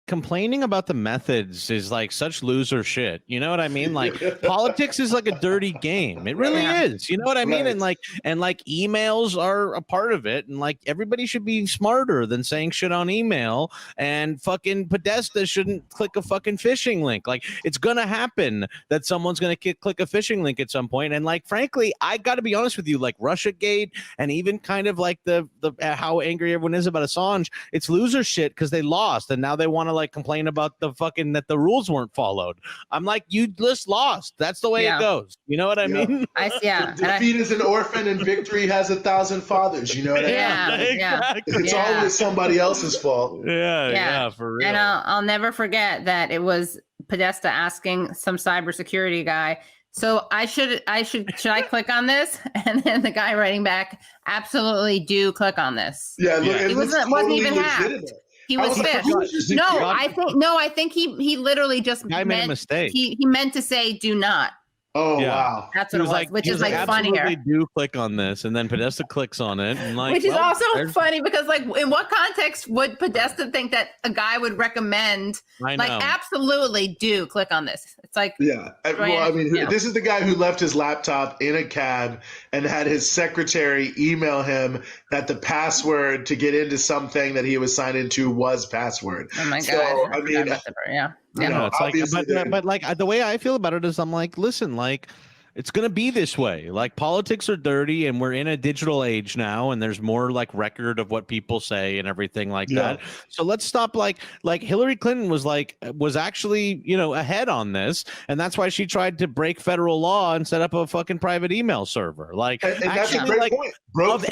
complaining about the methods is like such loser shit. You know what I mean? Like politics is like a dirty game. It really is. You know what I mean? Right. And like emails are a part of it. And like everybody should be smarter than saying shit on email. And fucking Podesta shouldn't click a fucking phishing link. Like it's gonna happen that someone's gonna click a phishing link at some point. And like frankly, I got to be honest with you, like Russiagate and even kind of like the how angry everyone is about Assange, it's loser shit because they lost and now they want to like complain about the fucking that the rules weren't followed. I'm like, you just lost. That's the way it goes. You know what I mean? Defeat is an orphan and victory has 1,000 fathers. You know what I mean? Exactly. It's always somebody else's fault. Yeah, for real. And I'll never forget that it was Podesta asking some cybersecurity guy, so should I click on this? And then the guy writing back, absolutely do click on this. Yeah, look, He wasn't even hacked. He was pissed. I think he literally just made a mistake. He meant to say do not. Oh wow, that's what it was. Like, which is like funnier. Do click on this, and then Podesta clicks on it, and like, which is also funny because like, in what context would Podesta think that a guy would recommend? Like, absolutely do click on this. It's like, well, I mean, this is the guy who left his laptop in a cab and had his secretary email him that the password to get into something that he was signed into was password. Oh my god! So, I mean, it's like, but like the way I feel about it is I'm like, listen, like it's going to be this way. Like politics are dirty and we're in a digital age now and there's more like record of what people say and everything like that. So let's stop like Hillary Clinton was actually, you know, ahead on this. And that's why she tried to break federal law and set up a fucking private email server. Like and that's a great point. Of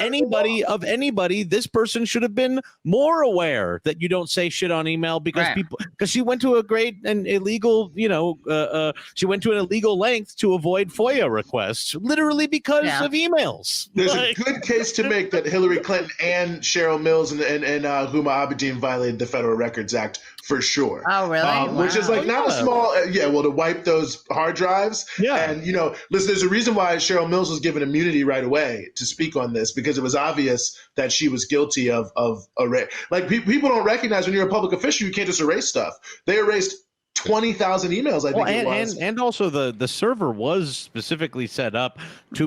anybody, this person should have been more aware that you don't say shit on email because because she went to a great and illegal, you know, she went to an illegal length to avoid FOIA requests, literally because of emails. There's a good case to make that Hillary Clinton and Cheryl Mills and Huma Abedin violated the Federal Records Act for sure. Oh, really? Which is like not a small, to wipe those hard drives. And, you know, listen, there's a reason why Cheryl Mills was given immunity right away to speak on this, because it was obvious that she was guilty of like people don't recognize when you're a public official, you can't just erase stuff. They erased 20,000 emails, I think it was. And also the server was specifically set up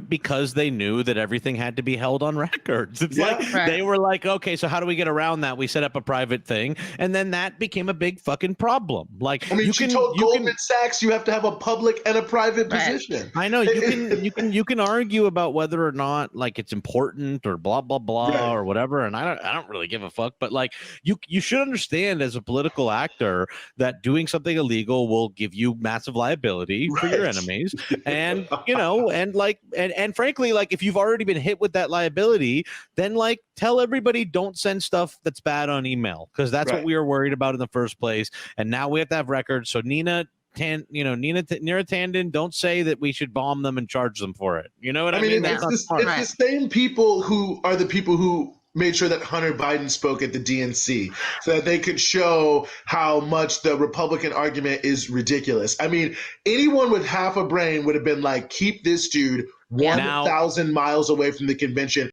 because they knew that everything had to be held on records. It's they were like, okay, so how do we get around that? We set up a private thing, and then that became a big fucking problem. Like, I mean, she told Goldman Sachs you have to have a public and a private position. I know you can argue about whether or not like it's important or blah blah blah or whatever, and I don't really give a fuck. But like, you should understand as a political actor that doing something illegal will give you massive liability for your enemies, and you know, and frankly, like if you've already been hit with that liability, then like tell everybody don't send stuff that's bad on email, because that's what we were worried about in the first place, and now we have to have records. So Nina Tanden, don't say that we should bomb them and charge them for it. You know what I mean? It's the same people who are the people who made sure that Hunter Biden spoke at the DNC so that they could show how much the Republican argument is ridiculous. I mean, anyone with half a brain would have been like, keep this dude 1,000 miles away from the convention.